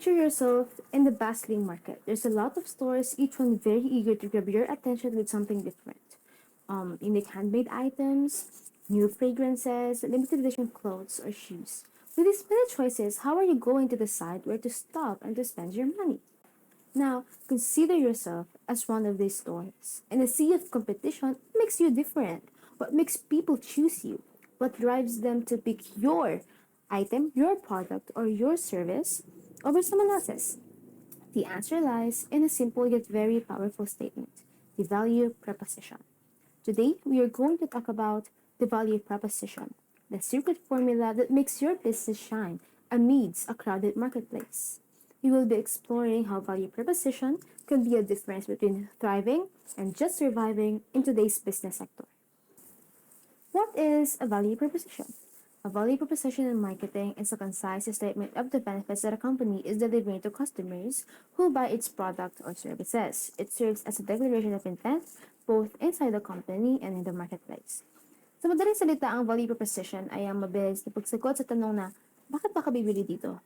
Picture yourself in the bustling market. There's a lot of stores, each one very eager to grab your attention with something different. Unique handmade items, new fragrances, limited edition clothes or shoes. With these many choices, how are you going to decide where to stop and to spend your money? Now, consider yourself as one of these stores. In a sea of competition, what makes you different? What makes people choose you? What drives them to pick your item, your product, or your service over someone else's? The answer lies in a simple yet very powerful statement: the value proposition. Today, we are going to talk about the value proposition, the secret formula that makes your business shine amidst a crowded marketplace. We will be exploring how value proposition can be a difference between thriving and just surviving in today's business sector. What is a value proposition? A value proposition in marketing is a concise statement of the benefits that a company is delivering to customers who buy its product or services. It serves as a declaration of intent both inside the company and in the marketplace. Sa madaling salita, ang value proposition ay ang mabilis na pagsagot sa tanong na, bakit ba ka bibili dito?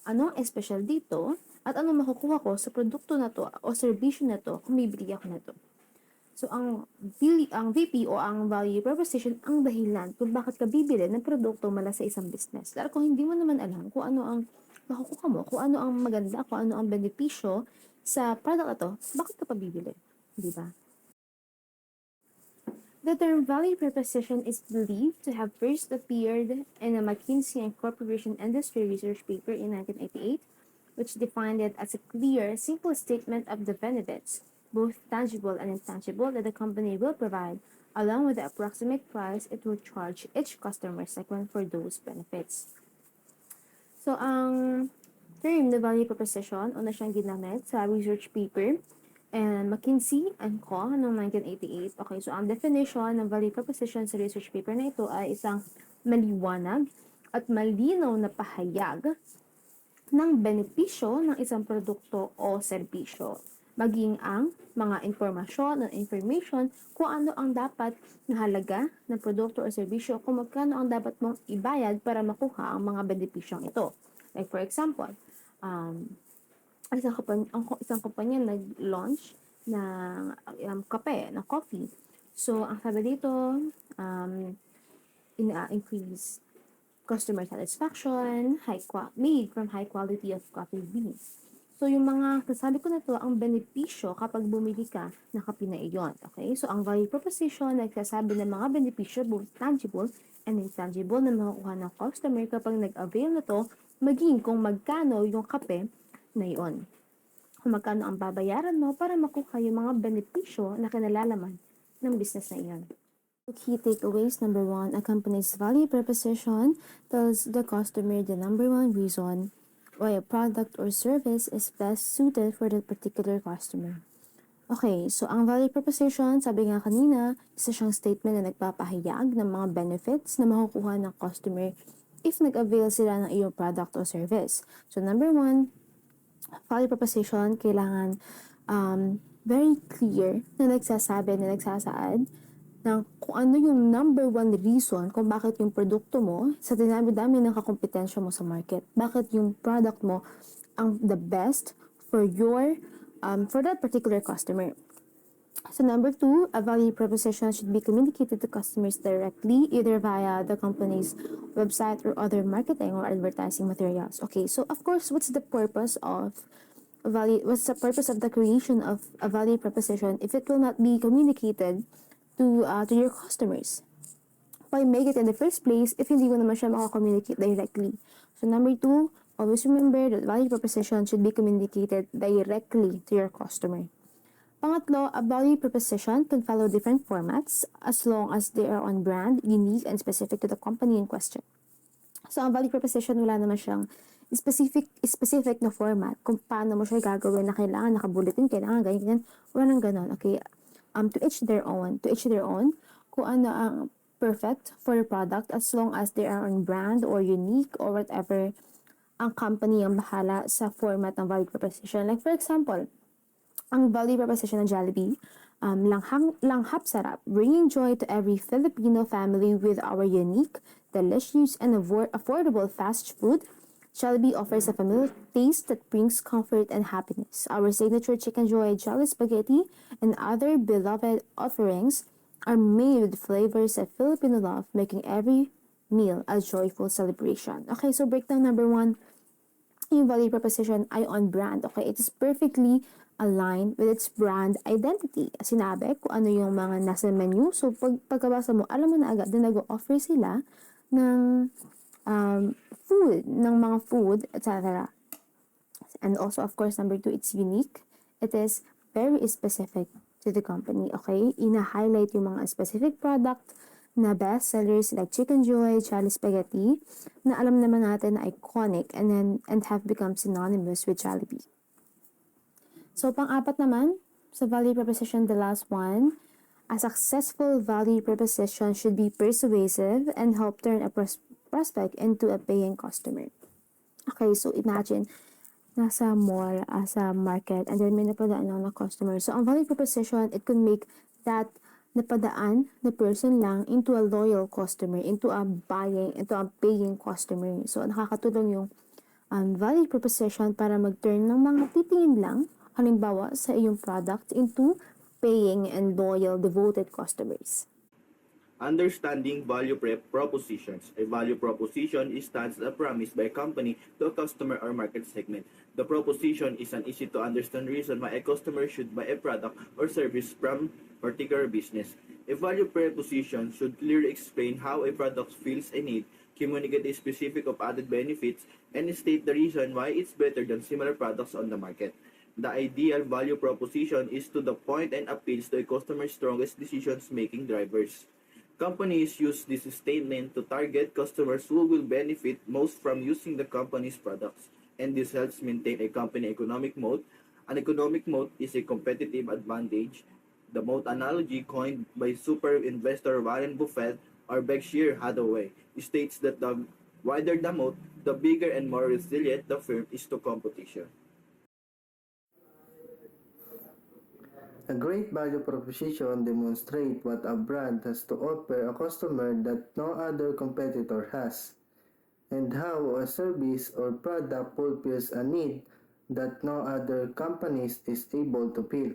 Ano ang espesyal dito? At anong makukuha ko sa produkto na to o serbisyo na to kung bibili ako na to? So, ang VP o ang value proposition ang dahilan kung bakit ka bibili ng produkto mula sa isang business. Dahil kung hindi mo naman alam kung ano ang makukuha mo, kung ano ang maganda, kung ano ang benepisyo sa product na to, bakit ka pa bibili? Di ba? The term value proposition is believed to have first appeared in a McKinsey and Corporation Industry Research paper in 1988, which defined it as a clear, simple statement of the benefits, both tangible and intangible, that the company will provide, along with the approximate price it will charge each customer segment for those benefits. So, ang term na value proposition, una siyang ginamit sa research paper and McKinsey and Co. noong 1988. Okay, so ang definition ng value proposition sa research paper na ito ay isang maliwanag at malinaw na pahayag ng benepisyo ng isang produkto o serbisyo, maging ang mga information kung ano ang dapat na halaga ng produkto o serbisyo, kung magkano ang dapat mong ibayad para makuha ang mga benepisyong ito. Like for example, isang kumpanya nag-launch ng kape, ng coffee. So, ang sabi dito, increase customer satisfaction, made from high quality of coffee beans. So, yung mga kasabi ko na to, ang benepisyo kapag bumili ka ng kape na iyon. Okay? So, ang value proposition nagsasabi ng mga benepisyo, both tangible and intangible, na makukuha ng customer kapag nag-avail na to, maging kung magkano yung kape na iyon. Kung magkano ang babayaran mo para makuha yung mga benepisyo na kinalalaman ng business na iyon. Key takeaways. Number 1, a company's value proposition tells the customer the number one reason why a product or service is best suited for that particular customer. Okay, so ang value proposition, sabi nga kanina, isa siyang statement na nagpapahayag ng mga benefits na makukuha ng customer if nag-avail sila ng iyong product o service. So number 1, value proposition, kailangan very clear na nagsasaad ng kung ano yung number one reason kung bakit yung produkto mo sa dinami-dami ng kakompetensya mo sa market. Bakit yung product mo ang the best for for that particular customer. So number 2, a value proposition should be communicated to customers directly, either via the company's website or other marketing or advertising materials. Okay, so of course, what's the purpose of the creation of a value proposition if it will not be communicated to your customers? Why make it in the first place if hindi mo naman siya maka-communicate directly? So number 2, always remember that value proposition should be communicated directly to your customer. Pangatlo, a value proposition can follow different formats as long as they are on brand, unique, and specific to the company in question. So, ang value proposition, wala naman siyang specific na format kung paano mo siya gagawin na kailangan nakabulletin, kailangan ganyan, walang ganon. Okay, to each their own, kung ano ang perfect for your product as long as they are on brand or unique or whatever ang company ang bahala sa format ng value proposition. Like for example, ang value proposition ng Jollibee, langhap sarap, bringing joy to every Filipino family with our unique, delicious, and affordable fast food. Jollibee offers a familiar taste that brings comfort and happiness. Our signature Chicken Joy, Jolly Spaghetti, and other beloved offerings are made with flavors that Filipino love, making every meal a joyful celebration. Okay, so breakdown number one, yung value proposition ay on brand. Okay, it is perfectly aligned with its brand identity. Sinabi kung ano yung mga nasa menu. So, pagkabasa mo, alam mo na agad na nag-offer sila ng mga food, etc. And also, of course, number two, it's unique. It is very specific to the company, okay? Ina-highlight yung mga specific product na best sellers like Chicken Joy, Jolly Spaghetti, na alam naman natin na iconic and have become synonymous with Jollibee. So, pang-apat naman, sa value proposition, the last one, a successful value proposition should be persuasive and help turn a prospect into a paying customer. Okay, so imagine, nasa mall, sa market, and then may napadaan lang na customer. So, ang value proposition, it could make that napadaan na person lang into a loyal customer, into a paying customer. So, nakakatulong yung value proposition para mag-turn ng mga titingin lang, halimbawa sa iyong product, into paying and loyal, devoted customers. Understanding value propositions. A value proposition stands a promise by a company to a customer or market segment. The proposition is an easy-to-understand reason why a customer should buy a product or service from a particular business. A value proposition should clearly explain how a product fills a need, communicate a specific of added benefits, and state the reason why it's better than similar products on the market. The ideal value proposition is to the point and appeals to a customer's strongest decision-making drivers. Companies use this statement to target customers who will benefit most from using the company's products, and this helps maintain a company economic moat. An economic moat is a competitive advantage. The moat analogy coined by super investor Warren Buffett or Berkshire Hathaway states that the wider the moat, the bigger and more resilient the firm is to competition. A great value proposition demonstrates what a brand has to offer a customer that no other competitor has, and how a service or product fulfills a need that no other companies is able to fill.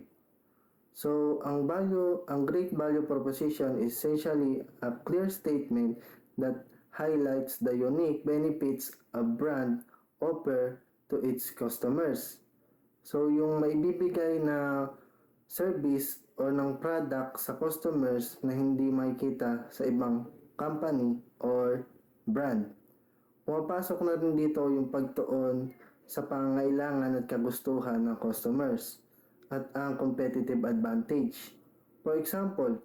So, ang great value proposition is essentially a clear statement that highlights the unique benefits a brand offer to its customers. So, yung maibibigay na service o ng product sa customers na hindi makikita sa ibang company or brand. Pumapasok na rin dito yung pagtuon sa pangangailangan at kagustuhan ng customers at ang competitive advantage. For example,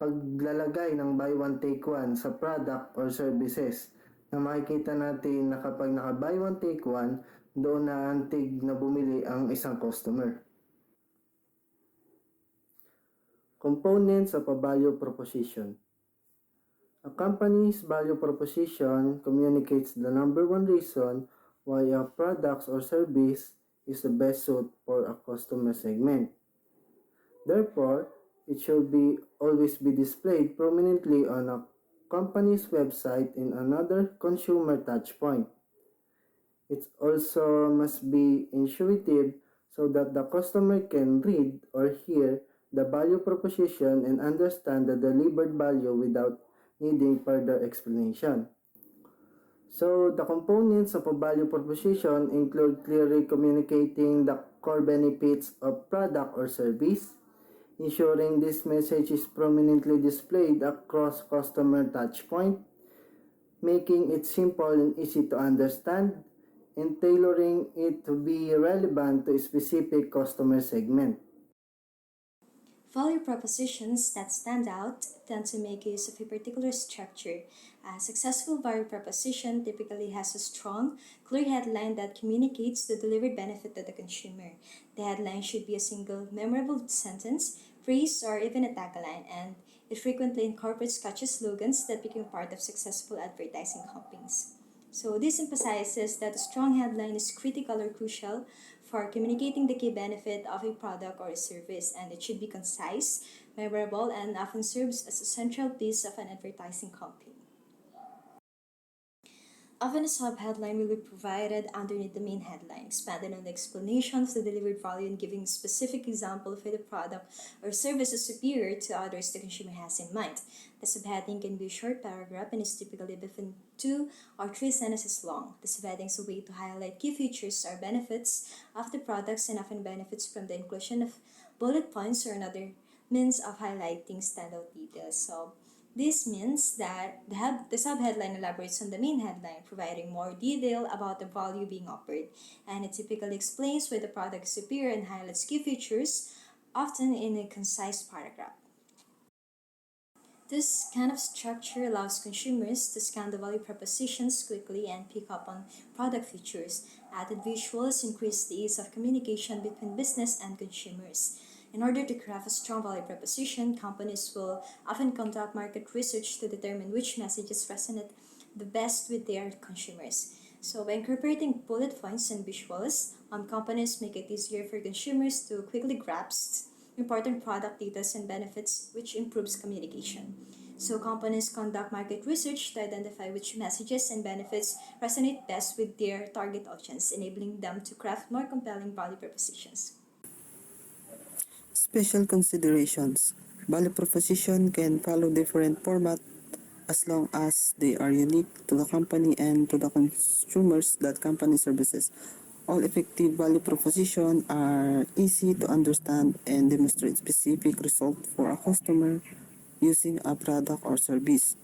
paglalagay ng buy one take one sa product or services na makikita natin na kapag naka buy one take one, doon na antig na bumili ang isang customer. Components of a value proposition. A company's value proposition communicates the number one reason why a product or service is the best suit for a customer segment. Therefore, it should always be displayed prominently on a company's website and another consumer touchpoint. It also must be intuitive so that the customer can read or hear the value proposition and understand the delivered value without needing further explanation. So, the components of a value proposition include clearly communicating the core benefits of product or service, ensuring this message is prominently displayed across customer touchpoint, making it simple and easy to understand, and tailoring it to be relevant to a specific customer segment. Value propositions that stand out tend to make use of a particular structure. A successful value proposition typically has a strong, clear headline that communicates the delivered benefit to the consumer. The headline should be a single, memorable sentence, phrase, or even a tagline, and it frequently incorporates catchy slogans that become part of successful advertising campaigns. So this emphasizes that a strong headline is critical or crucial for communicating the key benefit of a product or a service, and it should be concise, memorable, and often serves as a central piece of an advertising campaign. Often a sub-headline will be provided underneath the main headline, expanding on the explanation of the delivered value and giving a specific example of why the product or service is superior to others the consumer has in mind. The subheading can be a short paragraph and is typically between 2 or 3 sentences long. The subheading is a way to highlight key features or benefits of the products and often benefits from the inclusion of bullet points or another means of highlighting standout details. So this means that the subheadline elaborates on the main headline, providing more detail about the value being offered, and it typically explains why the product is superior and highlights key features, often in a concise paragraph. This kind of structure allows consumers to scan the value propositions quickly and pick up on product features. Added visuals increase the ease of communication between business and consumers. In order to craft a strong value proposition, companies will often conduct market research to determine which messages resonate the best with their consumers. So, by incorporating bullet points and visuals, companies make it easier for consumers to quickly grasp important product data and benefits, which improves communication. So, companies conduct market research to identify which messages and benefits resonate best with their target audience, enabling them to craft more compelling value propositions. Special considerations. Value proposition can follow different format as long as they are unique to the company and to the consumers that company services. All effective value proposition are easy to understand and demonstrate specific result for a customer using a product or service.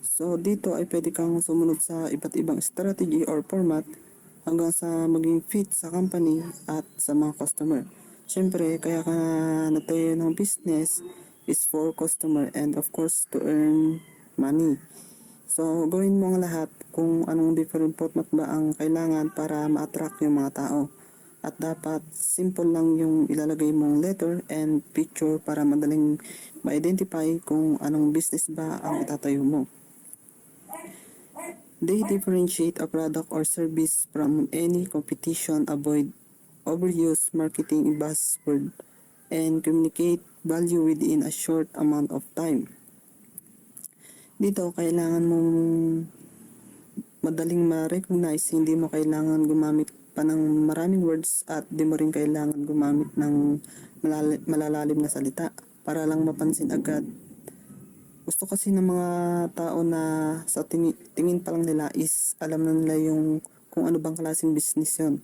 So dito ay pwede kang sumunod sa iba't ibang strategy or format hanggang sa maging fit sa company at sa mga customer. Siyempre, kaya ka nagtayo ng business is for customer and of course to earn money. So, gawin mo ang lahat kung anong different format ba ang kailangan para ma-attract yung mga tao. At dapat simple lang yung ilalagay mong letter and picture para madaling ma-identify kung anong business ba ang itatayo mo. They differentiate a product or service from any competition, avoid overuse marketing buzzword, and communicate value within a short amount of time. Dito, kailangan mong madaling ma-recognize, hindi mo kailangan gumamit pa ng maraming words at di mo rin kailangan gumamit ng malalalim na salita para lang mapansin agad. Gusto kasi ng mga tao na sa tingin pa lang nila is alam na nila yung kung ano bang klaseng business yon.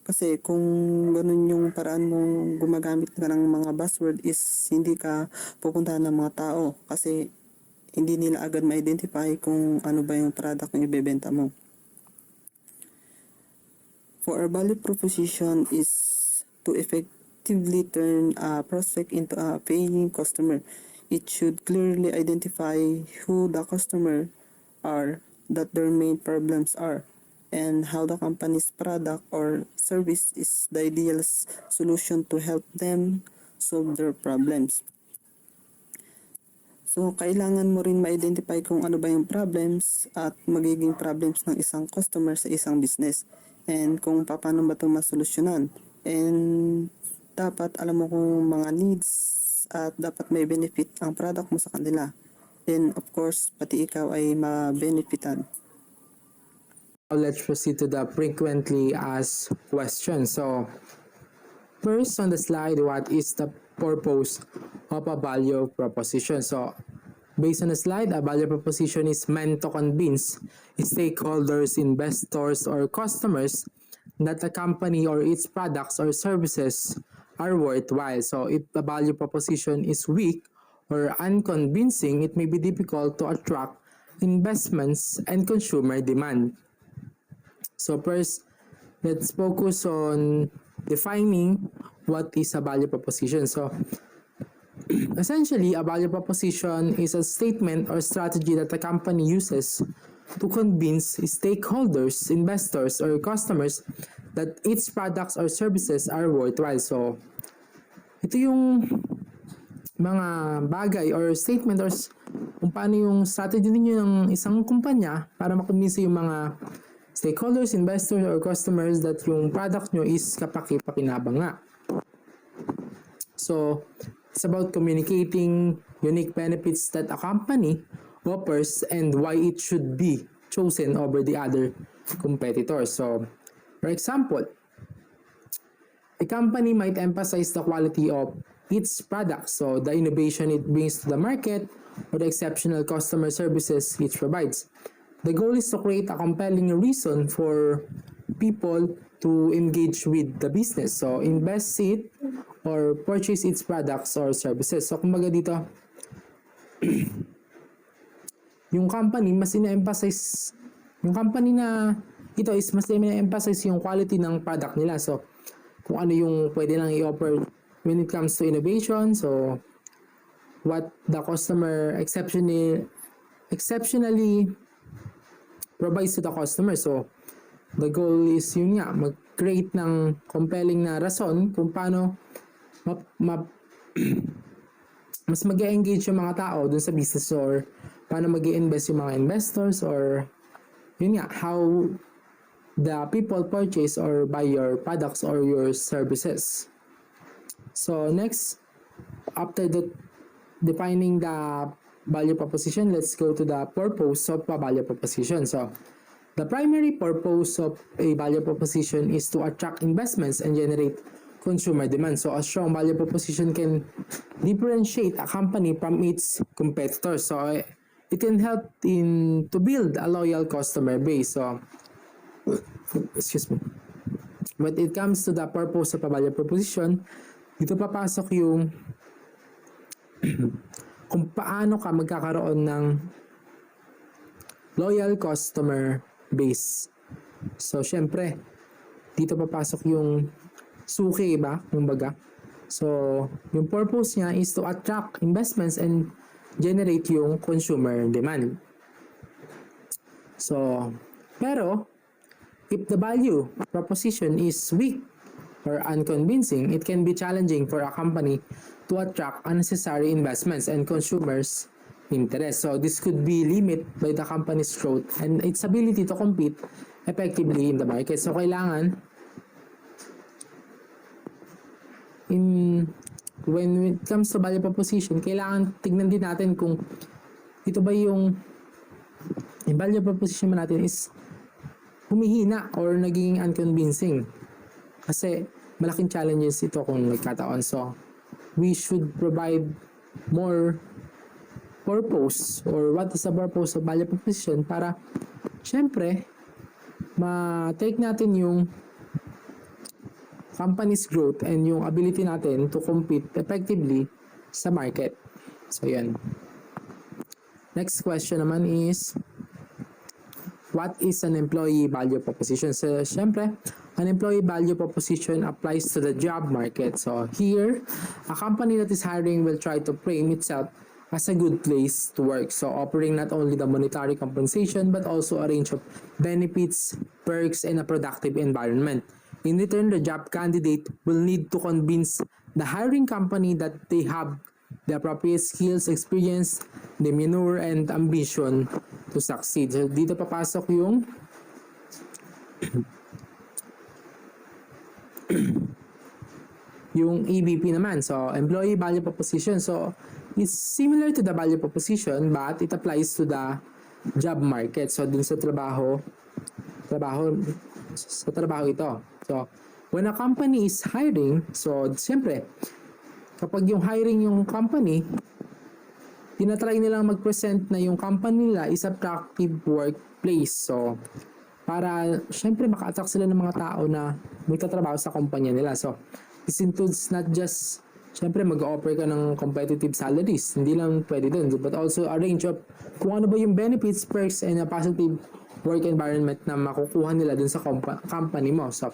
Kasi kung ganun yung paraan mo gumagamit ka ng mga buzzword is hindi ka pupuntahan ng mga tao kasi hindi nila agad ma-identify kung ano ba yung product na ibebenta mo. For our value proposition is to effectively turn a prospect into a paying customer. It should clearly identify who the customer are, that their main problems are, and how the company's product or service is the ideal solution to help them solve their problems. So, kailangan mo rin ma-identify kung ano ba yung problems at magiging problems ng isang customer sa isang business and kung paano ba ito masolusyonan. And dapat alam mo kung mga needs at dapat may benefit ang product mo sa kanila. Then, of course, pati ikaw ay ma-benefitan. Now let's proceed to the frequently asked questions. So, first on the slide, what is the purpose of a value proposition? So, based on the slide, a value proposition is meant to convince stakeholders, investors, or customers that a company or its products or services are worthwhile. So, if a value proposition is weak or unconvincing, it may be difficult to attract investments and consumer demand. So first, let's focus on defining what is a value proposition. So essentially, a value proposition is a statement or strategy that a company uses to convince stakeholders, investors, or customers that its products or services are worthwhile. So ito yung mga bagay or statement or kung paano yung strategy ninyo ng isang kumpanya para makumbinsi yung mga stakeholders, investors, or customers that yung product nyo is kapaki-pakinabang nga. So, it's about communicating unique benefits that a company offers and why it should be chosen over the other competitors. So, for example, a company might emphasize the quality of its products, so the innovation it brings to the market or the exceptional customer services it provides. The goal is to create a compelling reason for people to engage with the business. So, invest it or purchase its products or services. So, kumbaga dito, yung company mas ina-emphasize, yung company na ito is mas ina-emphasize yung quality ng product nila. So, kung ano yung pwede lang i-offer when it comes to innovation. So, what the customer exceptionally provides to the customer. So, the goal is yun nga, mag-create ng compelling na rason kung paano mas mag-engage yung mga tao dun sa business or paano mag-invest yung mga investors or yun nga, how the people purchase or buy your products or your services. So next, after defining the value proposition, let's go to the purpose of a value proposition. So the primary purpose of a value proposition is to attract investments and generate consumer demand. So a strong value proposition can differentiate a company from its competitors. So it can help to build a loyal customer base. So excuse me. When it comes to the purpose of a value proposition, dito papasok yung kung paano ka magkakaroon ng loyal customer base. So, syempre, dito papasok yung suki ba? Kumbaga. So, yung purpose niya is to attract investments and generate yung consumer demand. So, pero, if the value proposition is weak or unconvincing, it can be challenging for a company to attract unnecessary investments and consumers' interest. So this could be limited by the company's growth and its ability to compete effectively in the market. So kailangan when it comes to value proposition, kailangan tignan din natin kung ito ba yung value proposition natin is humihina or naging unconvincing. Kasi malaking challenges ito kung nagkataon. So, we should provide more purpose or what is the purpose of value proposition para syempre ma-take natin yung company's growth and yung ability natin to compete effectively sa market. So, yan. Next question naman is what is an employee value proposition? So, syempre, an employee value proposition applies to the job market. So, here, a company that is hiring will try to frame itself as a good place to work. So, offering not only the monetary compensation, but also a range of benefits, perks, and a productive environment. In return, the job candidate will need to convince the hiring company that they have the appropriate skills, experience, demeanor, and ambition to succeed. So, dito papasok yung yung EVP naman. So, employee value proposition. So, it's similar to the value proposition but it applies to the job market. So, dun sa trabaho ito. So, when a company is hiring, so, siyempre, kapag yung hiring yung company, tinatry nilang mag-present na yung company nila is attractive workplace. So, para syempre maka-attract sila ng mga tao na magtatrabaho sa kumpanya nila. So, this includes not just syempre mag-offer ka ng competitive salaries. Hindi lang pwede dun, but also a range of kung ano ba yung benefits, perks, and a positive work environment na makukuha nila dun sa company mo. So,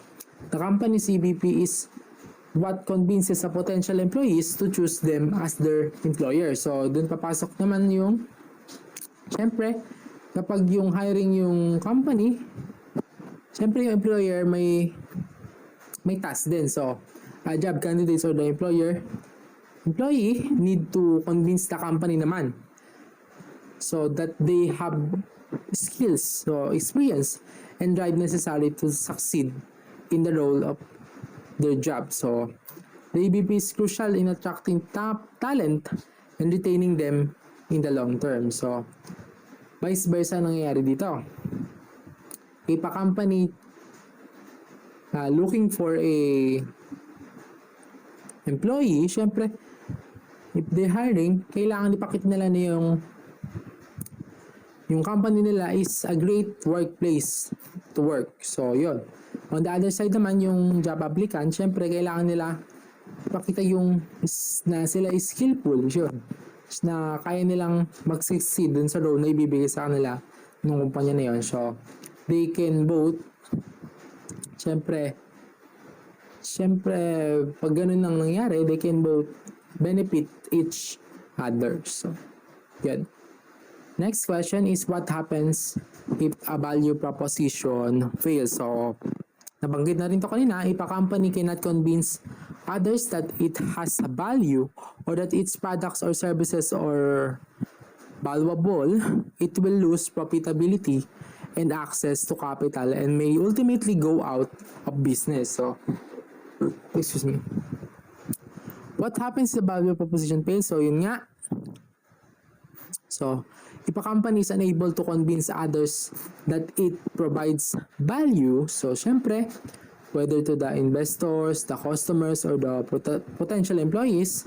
the company's EVP is what convinces a potential employees to choose them as their employer. So, dun papasok naman yung syempre, kapag yung hiring yung company, syempre yung employer may task din. So, job candidates or the employee need to convince the company naman so that they have skills, so experience, and drive necessary to succeed in the role of their job. So, the EVP is crucial in attracting top talent and retaining them in the long term. So, Vice versa ang nangyayari dito. If a company looking for a employee, syempre, if they're hiring, kailangan ipakita nila na yung company nila is a great workplace to work. So, yun. On the other side naman, yung job applicant, syempre, kailangan nila ipakita na sila is skillful, yun. Na kaya nilang mag-succeed dun sa role na ibibigay sa kanila ng kumpanya na yun. So, they can both, syempre, pag ganun ang nangyari, they can both benefit each other. So, yun. Next question is what happens if a value proposition fails? So, nabanggit na rin to kanina, if a company cannot convince others that it has a value or that its products or services are valuable, it will lose profitability and access to capital and may ultimately go out of business. So, excuse me. What happens if the value proposition fails? So, yun nga. So, if a company is unable to convince others that it provides value, so syempre, whether to the investors, the customers, or the potential employees,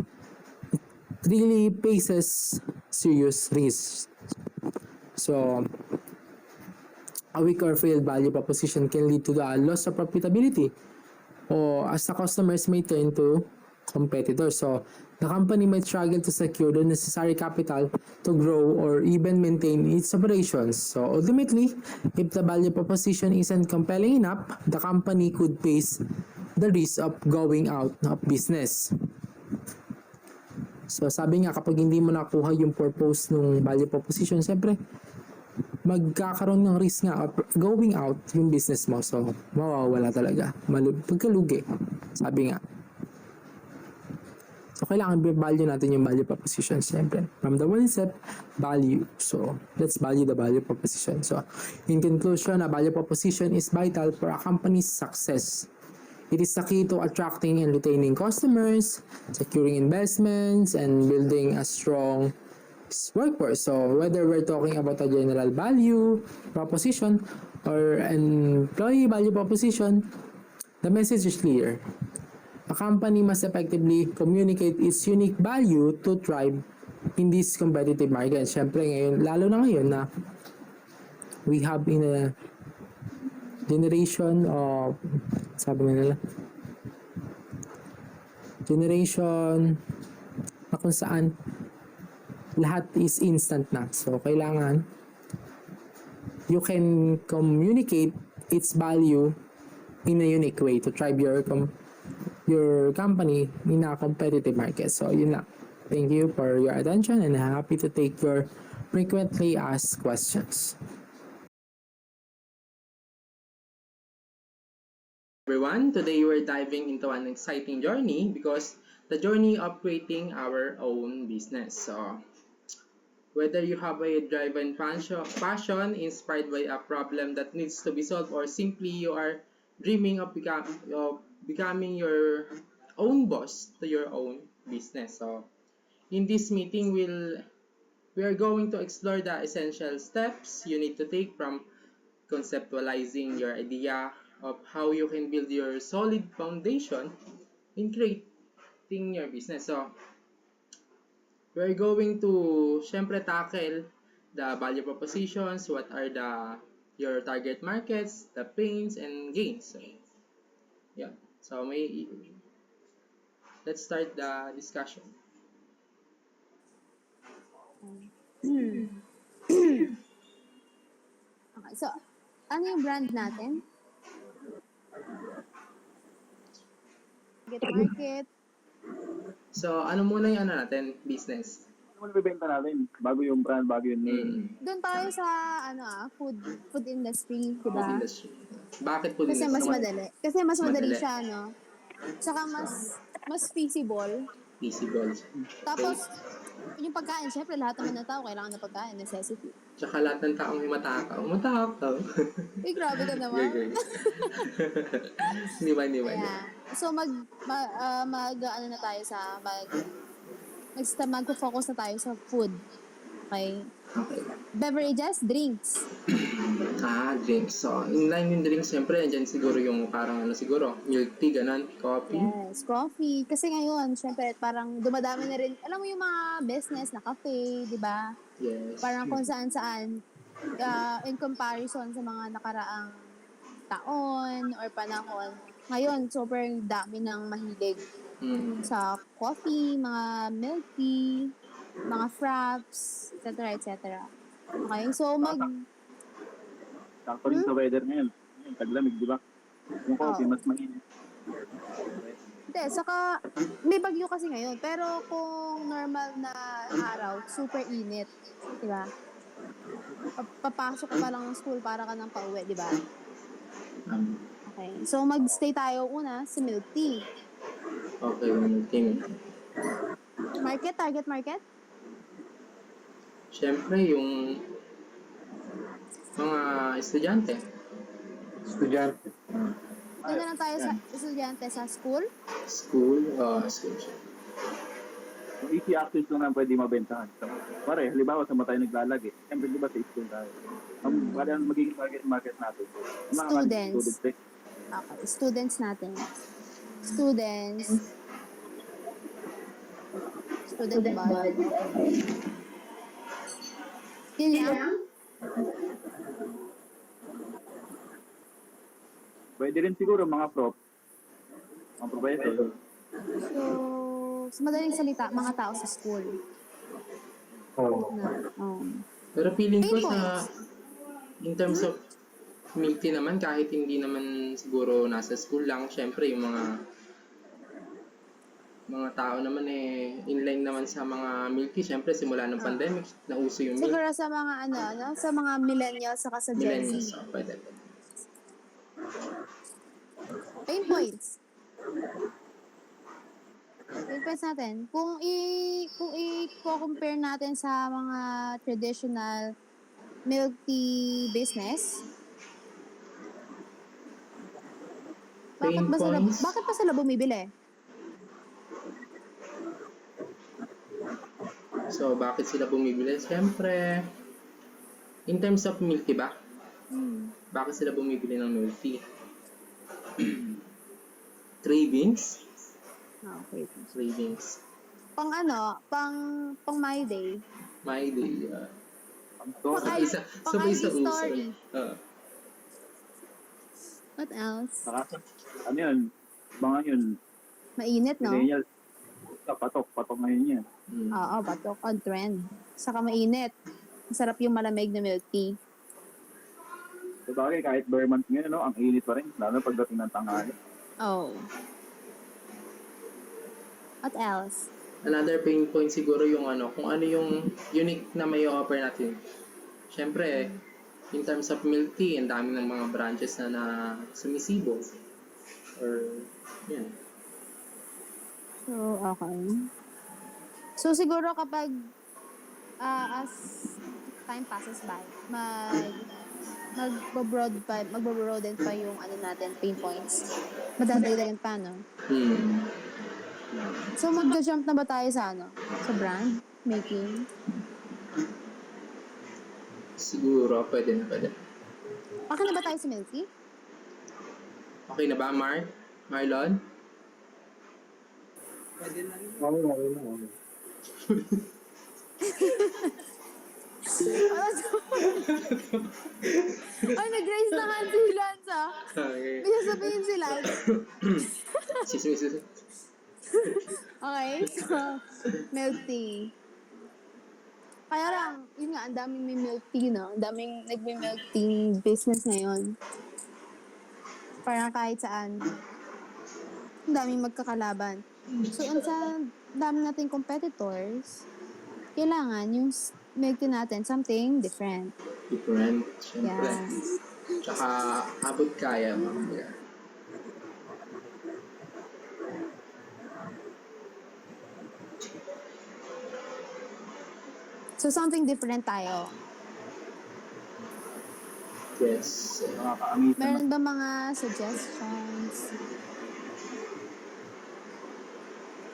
it really faces serious risks. So, a weak or failed value proposition can lead to the loss of profitability, or as the customers may turn to competitors. So, the company might struggle to secure the necessary capital to grow or even maintain its operations. So, ultimately, if the value proposition isn't compelling enough, the company could face the risk of going out of business. So, sabi nga, kapag hindi mo nakuha yung purpose ng value proposition, siyempre, magkakaroon ng risk nga of going out yung business mo. So, mawawala talaga. Pagkalugi. Sabi nga. So, kailangan value natin yung value proposition. Siyempre, from the one step, value. So, let's value the value proposition. So, in conclusion, a value proposition is vital for a company's success. It is the key to attracting and retaining customers, securing investments, and building a strong workforce. So, whether we're talking about a general value proposition or an employee value proposition, the message is clear. A company must effectively communicate its unique value to thrive in this competitive market. Siyempre ngayon, lalo na ngayon na we have in a generation of, sabi nga nila, generation na kung saan lahat is instant na. So, kailangan you can communicate its value in a unique way to thrive your company in a competitive market. So, yun lang. Thank you for your attention and happy to take your frequently asked questions. Everyone, today we're diving into an exciting journey because the journey of creating our own business. So, whether you have a drive and passion inspired by a problem that needs to be solved or simply you are dreaming of becoming your own boss to your own business. So, in this meeting, we are going to explore the essential steps you need to take from conceptualizing your idea of how you can build your solid foundation in creating your business. So, we're going to syempre tackle the value propositions, what are your target markets, the pains and gains. So, yeah. So, let's start the discussion. Okay, so, ano yung brand natin? Target market. So, ano muna yung business? Ano bibenta natin? Bago yung brand, bago yung name. Doon tayo sa, food industry, Food diba? industry. Bakit food Kasi industry? mas madali. Kasi mas madali Madali. siya, no? Tsaka mas feasible. Feasible. Tapos, yung pagkain, syempre lahat naman ng tao kailangan ng pagkain, necessity. Tsaka lahat ng taong may matakaw. Matakaw. Uy, grabe ka naman. Girl. Hindi ba? Kaya, so ano na tayo sa, magfo-focus na tayo sa food. Okay? Okay. Beverages, drinks. Drinks. So, inline yung drinks, siyempre, andyan siguro yung parang siguro, milk tea, ganun, coffee. Yes, coffee. Kasi ngayon, syempre, parang dumadami na rin, alam mo yung mga business na cafe, di ba? Yes. Parang kung saan-saan, in comparison sa mga nakaraang taon or panahon, ngayon, super dami ng mahilig Mm. sa coffee, mga milk tea, mga fraps, etc. etc. Okay, so Sakto rin sa weather ngayon. Ngayon, taglamig, di ba? Yung coffee, Oo. mas mainit. Hindi, saka may bagyo kasi ngayon. Pero kung normal na araw, super init. Di ba? Papasok ka pa lang ng school para ka nang pauwi, di ba? Okay. So, magstay tayo una sa milk tea. Okay, milk tea. Market, target market? Siyempre, yung mga estudyante. Estudyante. Doon na lang tayo sa estudyante sa school. School. Siya. Yung easy access lang ang pwede mabentahan. Pare, halimbawa sa tayo naglalagay. Siyempre, di ba sa school tayo? Ang magiging target market natin. Yung mga Students. students. Okay, students natin. Students. Student body. Yun lang. Pwede rin siguro mga mga professor. So, sa madaling salita, mga tao sa school. Oo. Pero feeling ko Main sa, in terms of milk tea naman, kahit hindi naman siguro nasa school lang, syempre yung mga tao naman inline naman sa mga milk tea. Syempre, simula ng pandemic, nauso yung milk. Siguro sa mga sa mga millennials saka sa Gen Millennials. Z. Pwede. Pain points. Pain points natin. Kung i-compare natin sa mga traditional milk tea business, Pain points? bakit pa sila bumibili? So, bakit sila bumibili? Siyempre, in terms of milk tea ba? Bakit sila bumibili ng milk tea? Cravings? Okay. Cravings. Pang my day. My day. Pang Sabay sa uso. story. What else? Saka, ano yun? Mga yun. Mainit, no? Millennial. Patok ngayon yan. Oo, batok on trend. Saka mainit. Masarap yung malamig na milk tea. So bagay, kahit bare month ngayon, no, ang init pa rin. Lalo pagdating ng tanghali. Oh. What else? Another pain point siguro yung kung ano yung unique na may offer natin. Siyempre, in terms of milk tea, ang dami ng mga branches na sumisibo. Or, yan. So, okay. So, siguro kapag as time passes by, magbo-broaden pa yung natin, pain points. Madadagdagan pa, no? So, mag-jump na ba tayo sa sa brand making? Siguro, pwede. Okay na ba tayo sa milk tea? Okay na ba, Marlon? Ay, nag-raise na hand si Lance, ah. Okay. May sasabihin si Lance. Excuse me. Okay, so, milk tea. Kaya lang, yun nga, ang daming may milk tea, no? Ang daming nagme-milk tea business ngayon. Parang kahit saan. Ang daming magkakalaban. So, sa dami nating competitors, kailangan yung milk tea natin something different. Different, syempre. Yeah. Tsaka, abot kaya, mga. So, something different tayo. Yes. Nakakaamitan. Meron ba mga suggestions?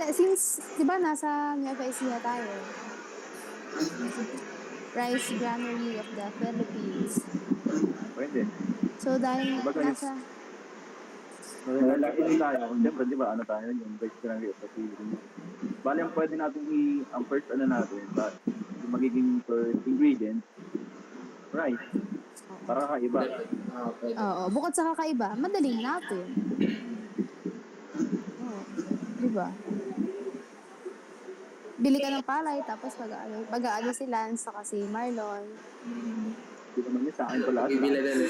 Since, di ba, nasa Nueva Ecija tayo. Rice Granary of the Philippines. Pwede. So, dahil Kumbaga, yung nasa... lalaki tayo. Siyempre, di ba, ano tayo, yung rice granary of the Philippines. Bali, ang pwede natin ang first ano natin, yung magiging first ingredient, rice. Para kakaiba. Pwede. Oo, bukod sa kakaiba, madaling hanapin. Oo, di ba? Bili ka ng palay, tapos mag-aano si Lance, saka si Marlon. Hindi naman yun, sa akin ko lahat. Bibiladan na.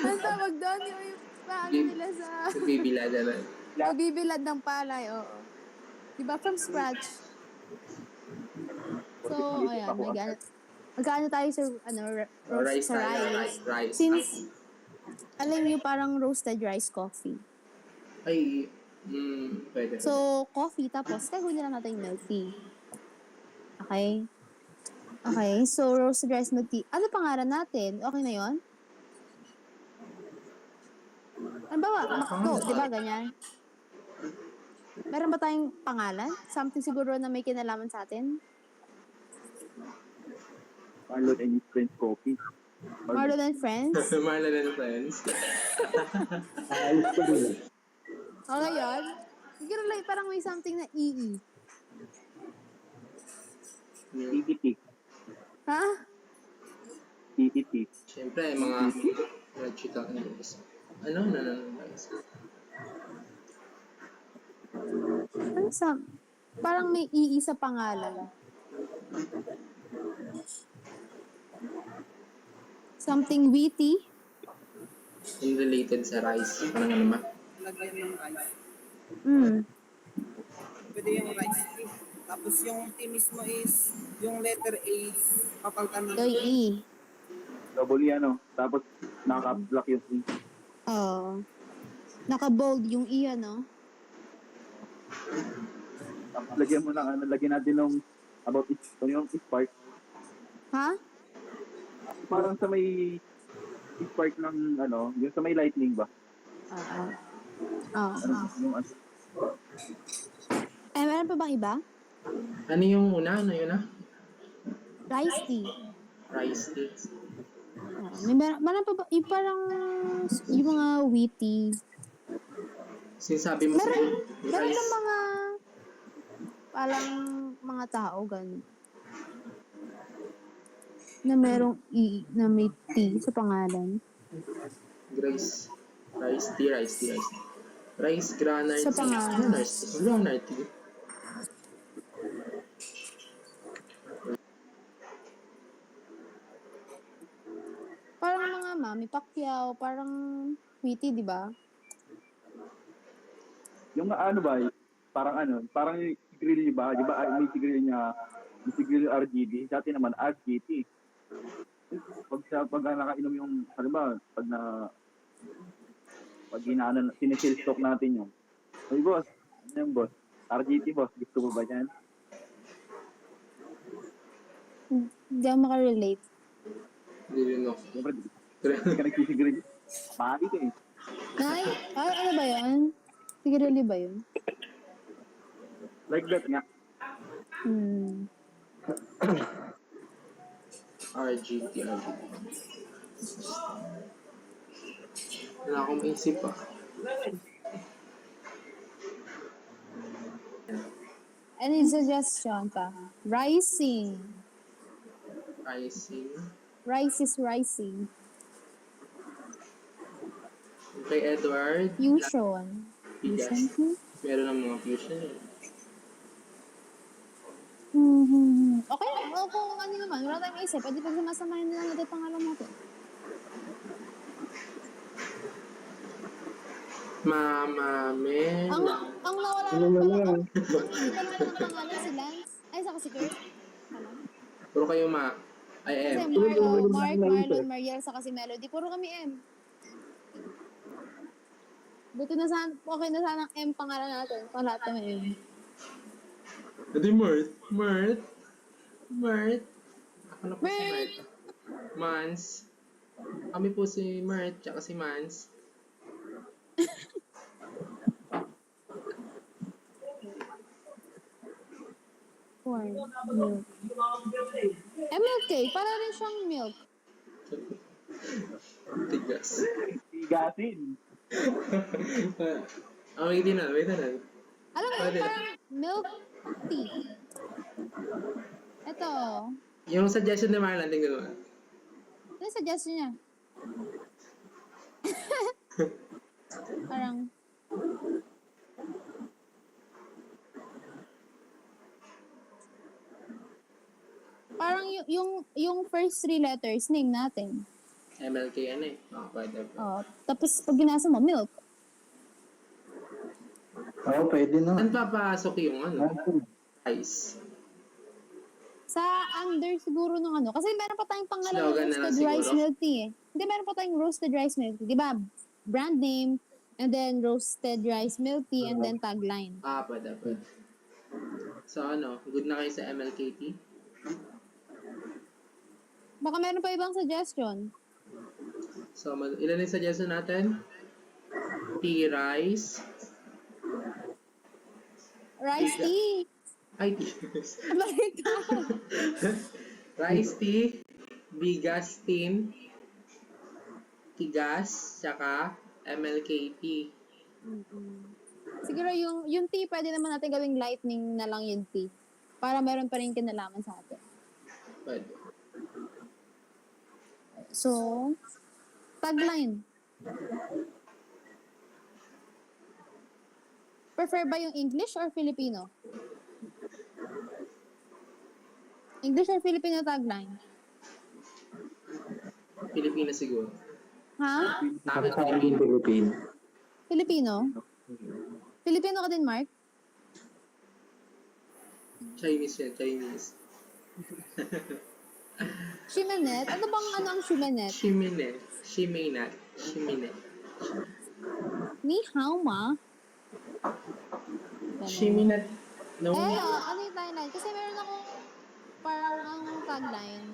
Ang tawag doon, yung paano nila sa... Bibiladan na. Magbibilad ng palay, oo. Di ba, from scratch. So, ayan, magkaano tayo sa, Rice sa tayo. rice. Rice. Since, alam niyo, parang roasted rice coffee. Ay, pwede. So, coffee, tapos, gagawin na lang natin yung milk tea. Okay? Okay, so, roasted rice milk tea. Ano pangalan natin? Okay na yon? Ano ba? Makdo, di ba? Ganyan. Meron ba tayong pangalan? Something siguro na may kinalaman sa atin? Marlon and his friends coffee. Marlon and Friends? Marlon and Friends. Okay, yun. Siguro like, parang may something na EE. TTT. Ha? TTT. Siyempre, mga chika. Ano? Ano sa... Parang may EE sa pangalan. Something witty? Yung related sa rice. Parang ano ba? Lagay ng rice. Pwede yung rice tea. Tapos yung tea mismo is, yung letter A, papalitan ng Yung E. Double E, ano. Tapos, naka-block yung E. Oo. Naka-bold yung E, ano? Tapos, lagyan mo ng, lagyan natin ng about it, yung spark. Ha? Parang sa may spark ng, yung sa may lightning ba? Oo. Oo. Yung, Meron pa bang iba? Ano yung una? Ano yun na? Rice tea. Rice tea. Meron pa ba? Yung parang, yung mga witty. Sinasabi mo Meron rice. lang mga, parang mga tao, ganun. Na merong E, na may T sa pangalan. Rice. Rice tea. Rice granary Sa pangalan. Granary tea. Parang mga Mami Pacquiao, parang witty, di ba? yung ano ba, parang sigrilyo ba? Di ba may sigrilyo niya, may sigrilyo RGB, sa atin naman RGT. Pag nakainom yung, pag sinesil stock natin yung, ay boss, ano yung boss? RGT boss, gusto mo ba yan? Hindi ako makarelate. Hindi rin ako. Siyempre, hindi ka nagsisigrilyo. Mahali ka eh. Ano ba yun? Sigurili ba yun? Like that nga. RGT. Wala akong isip pa. Any suggestion pa? Rising. Rice is rising. Kay Edward. Fusion. Bigas. Meron ng mga fusion eh. Okay, kung ano naman, wala tayong isip, pwede pag sumasamahin na lang natin pangalan natin. Mama Men. Ang nawala lang pala, ang iba naman ang pangalan si Lance. Ay, saka si Kurt. Puro kayo I Kasi am. Mark, Marlon, Mariel, saka si Melody. Puro kami M. Buti na sana, okay na sana ang M pangalan natin. Pang lahat kami M. Hindi Mert. Ako na po si Mert. Mans. Kami po si Mert, tsaka si Mans. corn milk. MLK, para rin siyang milk. Tigas. Tigasin. Wait na, wait na. Alam mo, Pwede. parang milk tea. Ito. Yung suggestion ni Marlon, tingnan mo. Ano yung suggestion niya? Parang, yung first three letters, name natin. MLK ano eh. Pwede. Oh, tapos pag ginasa mo, milk. Oo, pwede na. Saan papasok yung ano? Ice. Sa under siguro ng ano. Kasi meron pa tayong pangalan ng Slogan na lang roasted rice siguro. milk tea eh. Hindi, meron pa tayong roasted rice milk tea. Di ba? Brand name, and then roasted rice milk tea, and then tagline. Pwede. So ano, good na kayo sa MLKT? Baka meron pa ibang suggestion. So, ilan yung suggestion natin? Tea rice. Rice tea. Ay, tea. Baliktad. Rice tea, bigas tin, tigas, tsaka MLKT. Siguro yung tea, pwede naman natin gawing lightning na lang yung tea. Para meron pa rin kinalaman sa atin. Pwede. So, tagline. Prefer ba yung English or Filipino? English or Filipino tagline? Pilipinas siguro. Ha? Akin Pilipino. Filipino? Filipino ka din, Mark? Chinese yan, Chinese. Shimenet? Ano bang ano ang shimenet? Shimine. Shiminat. Shimine. Ni hao ma? Shiminat. No. Ano yung tagline? Kasi meron akong parang ang tagline.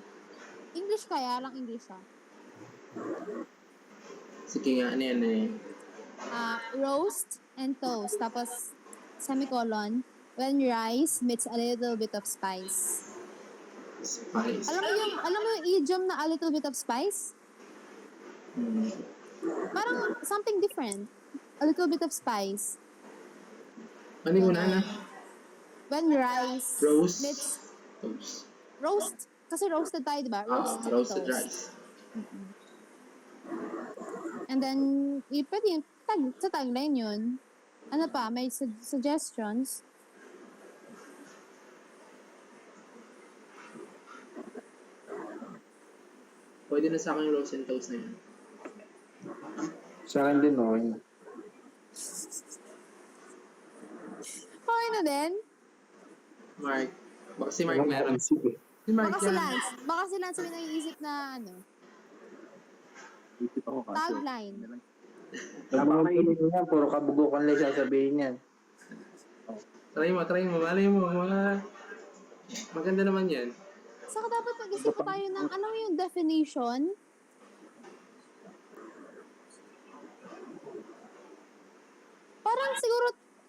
English kaya lang English ah. Sige nga, ano yan eh. Roast and toast. Tapos, semicolon, when rice meets a little bit of spice. Spice. Alam mo yung idiom na a little bit of spice? Parang something different. A little bit of spice. Ano yung una na? When rice Roast. meets Toast. roast. Kasi roasted tayo, diba? Roast and Roasted toast. rice. And then, pwede yung sa tagline yun. Ano pa? May suggestions? Pwede na sa akin yung roast and toast na yan. Sa akin din, okay. Okay na din. Mark. Baka si Mark meron. Si Mark Baka si yan. Lance. Baka si Lance may naiisip na ano. Isip ako kaso. Tagline. Tama na niya, puro kabugukan lang sasabihin niyan. Try mo. Malay mo. Maganda naman yan. Saka dapat mag-isip pa tayo ng, ano yung definition? Parang siguro,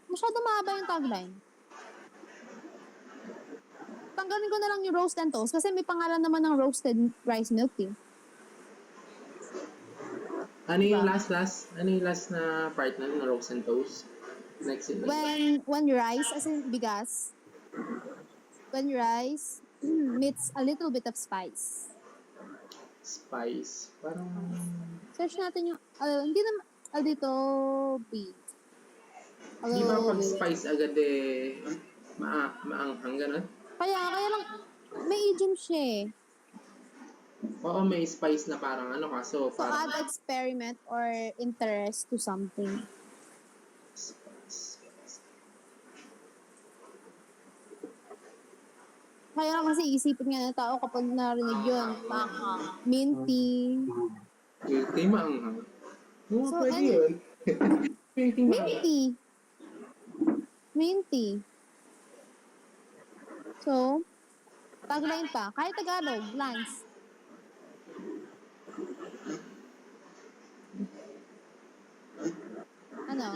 masyado mahaba yung tagline. Tanggalin ko na lang yung roast and toast kasi may pangalan naman ng roasted rice milk tea. Ano yung last? Ano yung last na part na roast and toast? Next in When rice, as in bigas, when rice meets a little bit of spice. Spice. Parang... Search natin yung, hindi naman, dito, beat. Di ba pag spice agad eh, maanghang ganun? Kaya lang, may idiom siya eh. Oo, may spice na parang ano kaso So, parang... add experiment or interest to something. Spice. Kaya lang kasi isipin nga ng tao kapag narinig yun, minty. Yung maanghang. Oo, So, pwede ano- yun. Yung maanghang. Minty. So, tagline pa. Kahit Tagalog, Lance. Ano?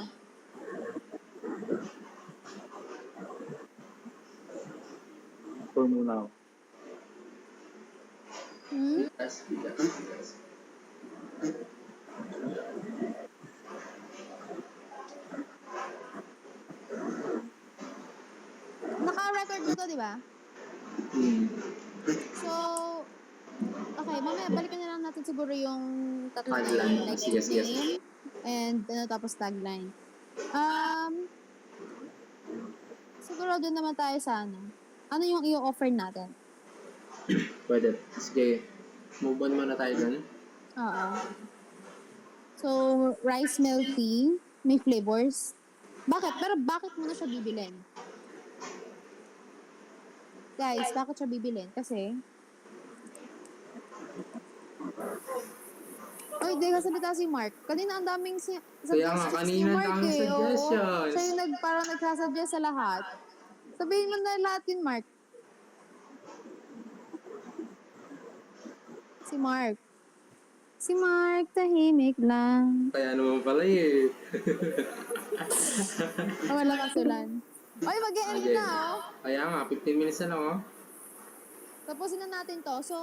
Motor muna ako. Hmm? Naka-record mo to, di ba? So, okay, mamaya balikan na lang natin siguro yung tatlo na yun, like yung name and tapos tagline. Siguro doon naman tayo sa ano. Ano yung i-offer natin? Pwede. Sige, move on muna tayo dun. Oo. So, rice milk tea, may flavors. Bakit? Pero bakit mo na siya bibilin? Guys, bakit siya bibilin? Kasi, oy, di kasalita si Mark. Kanina ang daming Kaya nga, kanina ang daming suggestions. Siya yung parang nagsasuggest sa lahat. Sabihin mo na lahat yun, Mark. Si Mark, tahimik lang. Kaya naman pala eh. Wala kasulan. Oy, mag-e-end Okay. na, oh. Kaya nga, 15 minutes na lang oh. Tapusin na natin to. So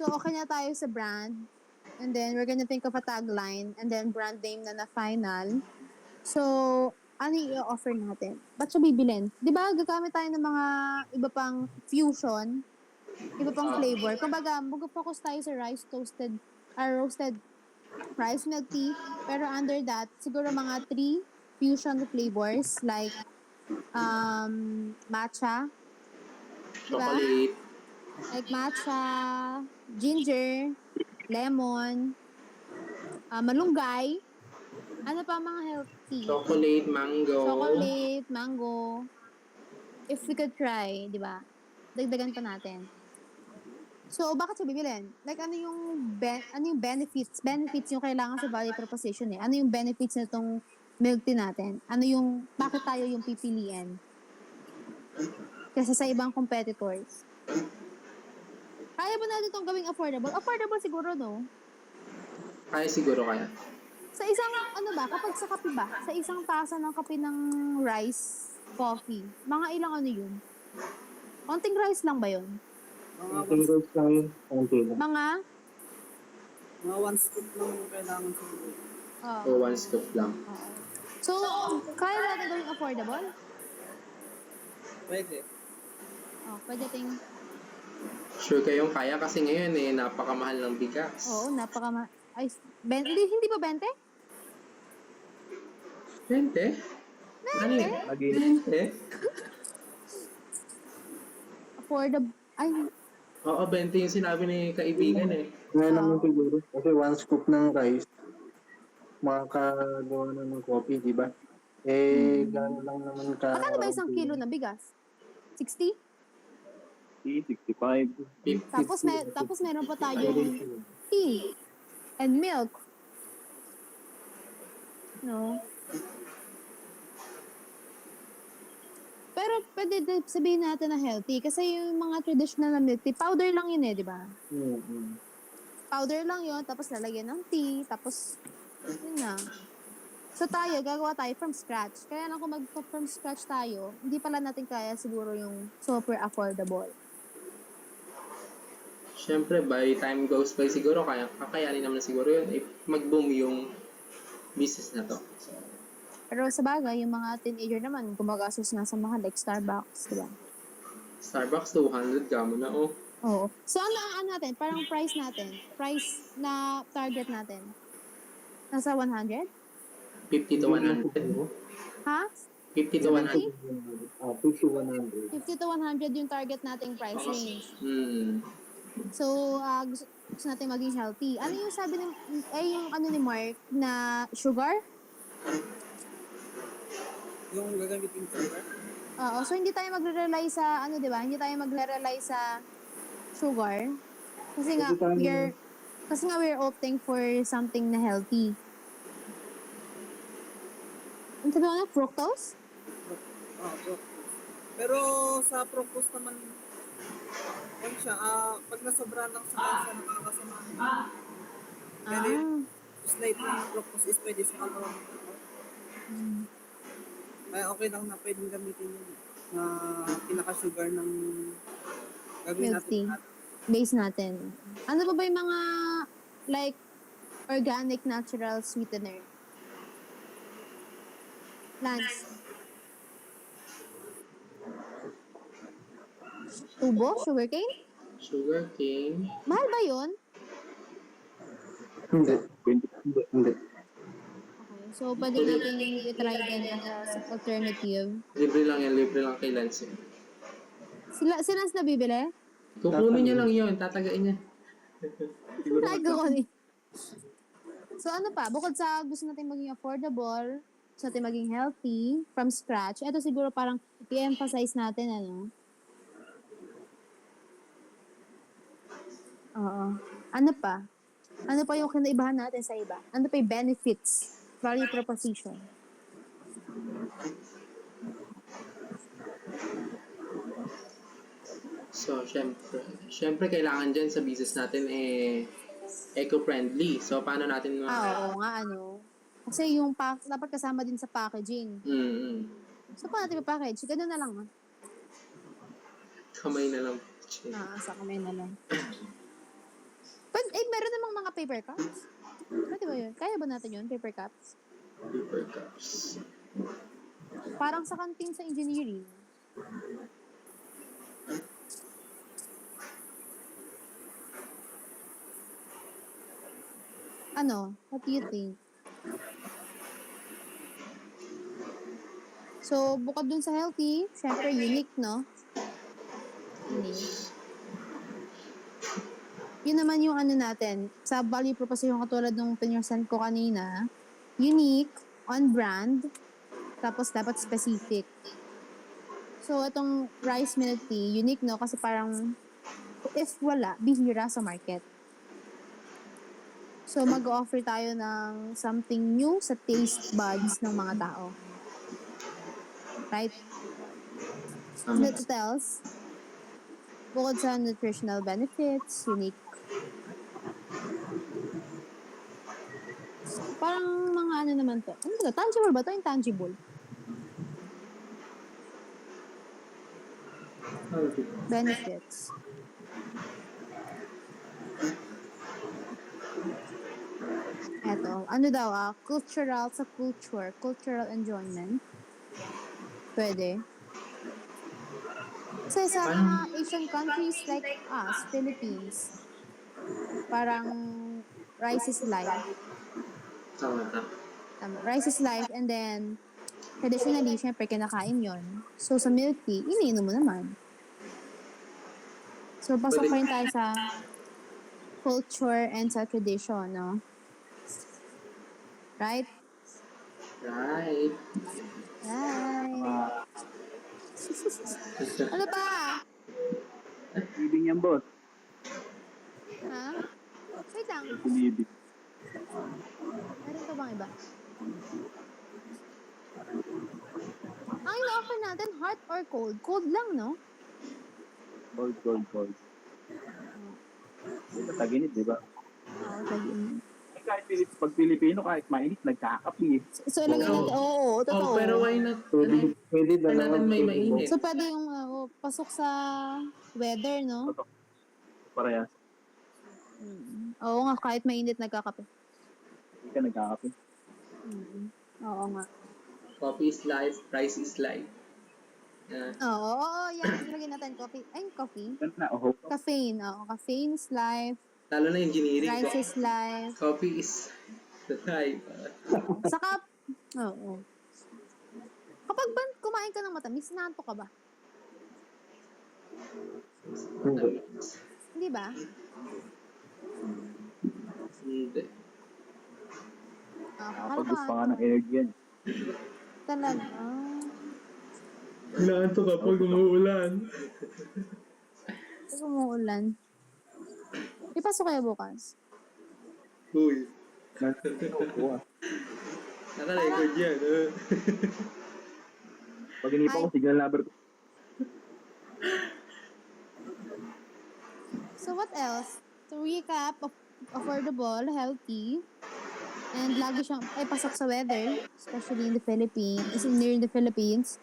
okay na tayo sa brand. And then, we're gonna think of a tagline. And then, brand name na final. So, ano yung i-offer natin? Ba't siya bibilin? Di ba, gagamit tayo ng mga iba pang fusion, iba pang flavor. Kumbaga, mag-focus tayo sa roasted rice milk tea. Pero under that, siguro mga 3 fusion flavors like matcha, diba? Chocolate. Like matcha, ginger, lemon, malunggay. Ano pa mga healthy? Chocolate, mango. Chocolate, mango. If we could try, di ba? Dagdagan pa natin. So, bakit siya bibilin? Like, ano yung benefits? Benefits yung kailangan sa value proposition eh. Ano yung benefits na itong milk tea natin? Bakit tayo yung pipiliin? Kasi sa ibang competitors. Kaya ba natin itong gawing affordable? Affordable siguro, no? Kaya siguro kaya. Sa isang, kapag sa kape ba? Sa isang tasa ng kape ng rice, coffee, mga ilang ano yun? Konting rice lang ba yun? Fingers lang yun. Konti lang. Mga? Mga 1 scoop lang yung kailangan siguro. So, 1 scoop lang. So, kaya natin gawing affordable? Pwede. Pwede ting, Sure kayong kaya kasi ngayon eh, napakamahal ng bigas. ay, hindi ba 20? 20? Ano yun? Lagi 20? Affordable, ay, Oo, 20 yung sinabi ni kaibigan eh. Ngayon naman siguro. Kasi 1 scoop ng rice, makakagawa na ng coffee, di ba? Gano'n lang naman ka. magkano ba isang kilo na bigas? 60? 65. 50. Tapos meron pa tayong tea and milk. No? Pero pwede sabihin natin na healthy kasi yung mga traditional na milk tea, powder lang yun eh, di ba? Powder lang yun, tapos lalagyan ng tea, tapos yun na. So tayo, gagawa tayo from scratch. Kaya lang kung from scratch tayo, hindi pala natin kaya siguro yung super affordable. Siyempre, by time goes by siguro, kakayanin naman siguro yun if mag-boom yung business na to. Pero sa bagay, yung mga teenager naman, gumagastos na sa mga like Starbucks, di ba? Starbucks, 200 ka mo na oh. Oo. So ano ang natin? Parang price natin. Price na target natin. Nasa 100? 50 to 100. Ha? 50 to 100. 50-100. 50 to 100 yung target nating price range. So, gusto natin maging healthy. Ano yung sabi yung ano ni Mark na sugar? Yung gagamitin ko ba? Oo. So, hindi tayo magre-rely sa, di ba? Hindi tayo magre-rely sa sugar. Kasi nga, we're opting for something na healthy. Ang sabi ko na, fructose? Fructose. Pero sa fructose naman, yan siya, pag nasobra lang sa kasa, nakakasama. Pero yung slight na fructose is pwede sa katawan. Kaya okay lang na pwedeng gamitin yun. pinaka-sugar ng gagawin Milk natin tea. Base natin. Ano pa ba yung mga, like, organic natural sweetener? Lance. Tubo? Sugarcane? Sugar cane. Mahal ba yun? Hindi. 20. Hindi. Okay. So, pwede natin i-try din as alternative. Libre lang kay Lance. Sila na bibili? Kukunin niya lang yun, tatagain niya. Try ko ni. So, ano pa? Bukod sa gusto natin maging affordable, gusto natin maging healthy, from scratch, ito siguro parang i-emphasize natin, ano? Oo. Ano pa? Ano pa yung kinaibahan natin sa iba? Ano pa yung benefits? Value proposition. So, syempre kailangan dyan sa business natin eco-friendly. So, paano natin Oo nga, ano? Kasi yung dapat kasama din sa packaging. Mm-mm. So, paano natin package? Ganun na lang, ah. Kamay na lang. Sa kamay na lang. Meron namang mga paper cups. Pwede ba yun? Kaya ba natin yun, paper cups? Paper cups. Parang sa kantin sa engineering. Ano? What do you think? So, bukod dun sa healthy, syempre unique, no? Unique. Yun naman yung ano natin. Sa value proposition katulad nung pinresent ko kanina, unique, on-brand, tapos dapat specific. So, itong rice milk tea, unique, no? Kasi parang, if wala, bihira sa market. So, mag-offer tayo ng something new sa taste buds ng mga tao. Right? What else? Bukod sa nutritional benefits, unique. Parang mga ano naman to. Ano ba? Tangible ba to? Intangible? Benefits. Eto. Ano daw cultural sa culture. Cultural enjoyment. Pwede. Kasi sa mga Asian countries like us, Philippines, parang rice is life. Tama. Rice is life, and then traditionally, syempre kinakain yon. So sa milk tea, iniinom mo naman. So pasok pa rin tayo sa culture and sa tradition, no? Right? Right. Right. Ano pa? Ibig yan, boss. Ha? Wait lang. Sinibig. Meron pa bang iba? Ang ina-offer natin, hot or cold? Cold lang, no? Cold. Taginit, di ba? Oo, tagin. Kahit pag Pilipino, kahit mainit, nagkakapi. So, ilagay natin, oo, totoo. Oh, pero why not? Pwede Why natin may mainit? So, pwede yung pasok sa weather, no? Parehas. Oo nga, kahit mainit, nagkakape. Hindi ka nagkakapi. Oo nga. Coffee is life, rice is life. Oo, yan. Ilagay natin coffee. Ay, coffee. Ganun na, oh. Caffeine, oo. Caffeine is life. Lalo na engineering. Rice is life. Coffee is the life. Saka, oo. Kapag ba kumain ka ng matamis, nanto ka ba? Hindi. Hindi ba? Hindi. Nakapag-gusto pa nga ng energy yan. Talaga. Naanto kapag umuulan. Pag umuulan. Ipasok kaya bukas? Uy. Oo, ah. Naka-record yan. Pag inipa ko, signal number ko. So what else? To recap, affordable, healthy, and lagi siyang pasok sa weather, especially in the Philippines, near the Philippines.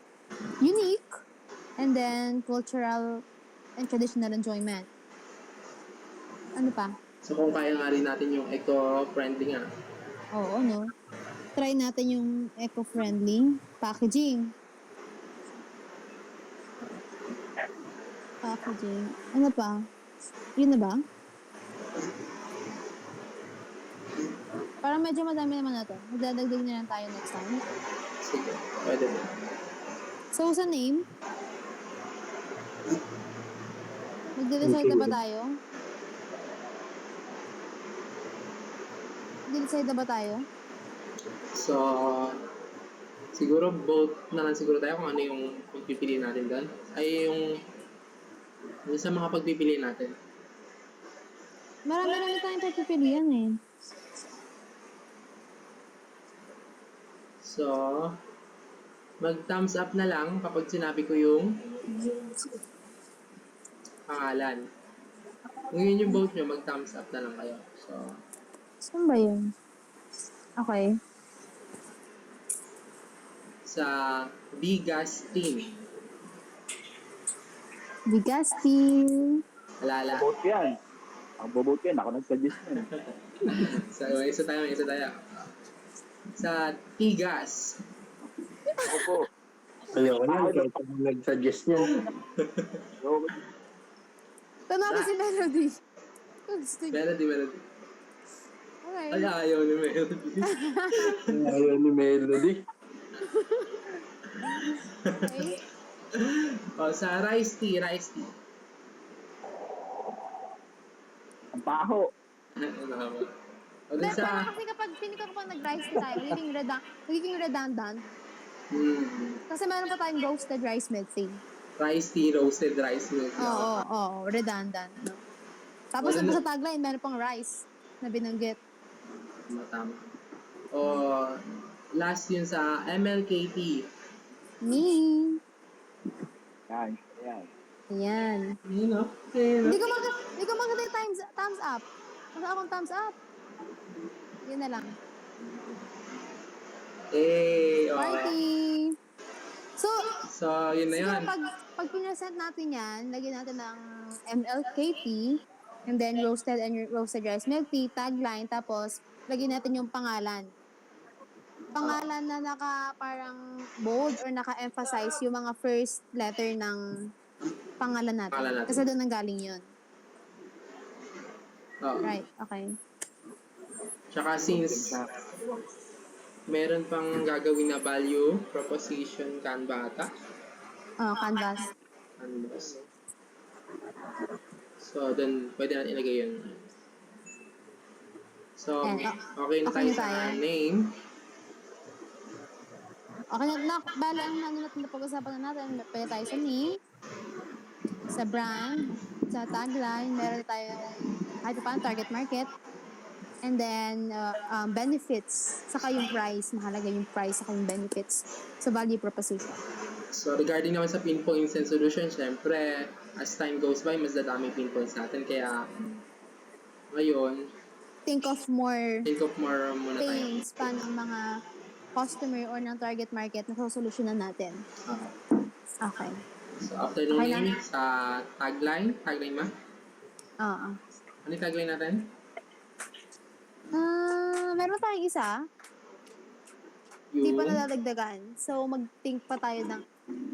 Unique, And then, cultural and traditional enjoyment. Ano pa? So kung kaya nga rin natin yung eco-friendly nga. Oo, no? Try natin yung eco-friendly packaging. Packaging. Ano pa? Yun na ba? Parang medyo madami naman na to. Magdadagdag na lang tayo next time. Sige, pwede mo. So, sa name, magde-decide na ba tayo? Magde-decide na ba tayo? So, siguro vote na lang siguro tayo kung ano yung pagpipili natin doon. Ay yung sa mga pagpipili natin. Marami-rami tayong pagpipilian eh. So, mag-thumbs up na lang kapag sinabi ko yung pangalan. Kung yun yung vote nyo, mag-thumbs up na lang kayo. So, Saan ba yun? Okay. sa Bigas Team. Bigastin. Alala. Vote yan. Ang bobote yan, ako nag-suggest yan. So, isa tayo. Sa Tigas. Ako po. Ayoko na, kahit ako nag-suggest niya. So, Tanawa si Melody. Gusto niya. Melody. Okay. Ay, ayaw ni Melody. Ayaw ni Melody. Okay. Sa Rice Tea. ang baho. O dun Pero sa... kasi kapag nag-rice tea tayo, magiging redundant. Kasi meron pa tayong roasted rice milk tea. Rice tea, roasted rice milk. Oo, redundant. No? Tapos Wala na. sa tagline, meron pang rice na binanggit. Tama. O, last yun sa MLKT. Me. Yan. Ayan. Yun o. Hindi ko maganda yung thumbs up. Wala akong thumbs up. Yun na lang. Party! So, yun na yun. Siguro pag pinresent natin yan, lagyan natin ng MLKT, and then roasted rice milk tea, tagline, tapos lagyan natin yung pangalan. Pangalan na parang bold or naka-emphasize yung mga first letter ng pangalan natin. Pangalan natin. Kasi doon nanggaling yun. Oh. Right, okay. Tsaka since meron pang gagawin na value proposition Canva ata. Canvas. Canvas. So, then, pwede natin ilagay yun. So, Ayan, okay na okay tayo na sa tayo. name. Okay bala ang natin na pag-usapan na natin, pwede tayo sa name, sa brand, sa tagline, meron tayo kahit pa target market, and then benefits, saka yung price, mahalaga yung price, saka yung benefits sa value proposition. So, regarding naman sa pinpoints and solutions, syempre, as time goes by, mas dadami pinpoints natin. Kaya, ngayon, Think of more muna tayo. things pa ng mga customer or ng target market na sosolusyonan natin. Okay. So, after nung Okay name, lang. sa tagline ma? Oo. Ano yung tagline natin? Meron tayong isa, hindi pa Yung, nadadagdagan. So, mag-think pa tayo ng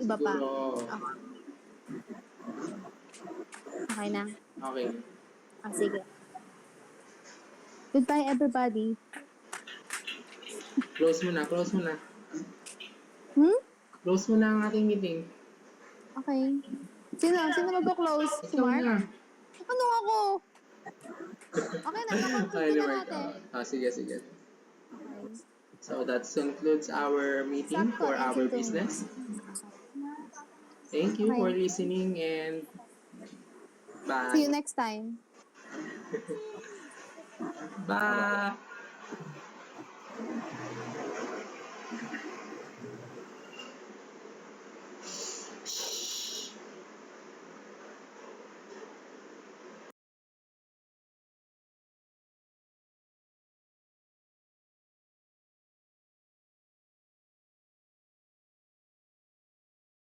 iba pa. siguro, Okay na. okay. Sige. Goodbye, everybody. Close mo na. Close mo na ang ating meeting. Okay. Sino magpo-close? Si Ikaw Mark? na. Ano ako? Okay na, Ay, na never natin. Sige. So, that concludes our meeting Sakto, for our ending to. business. Thank you Okay. for listening and bye. See you next time. Bye.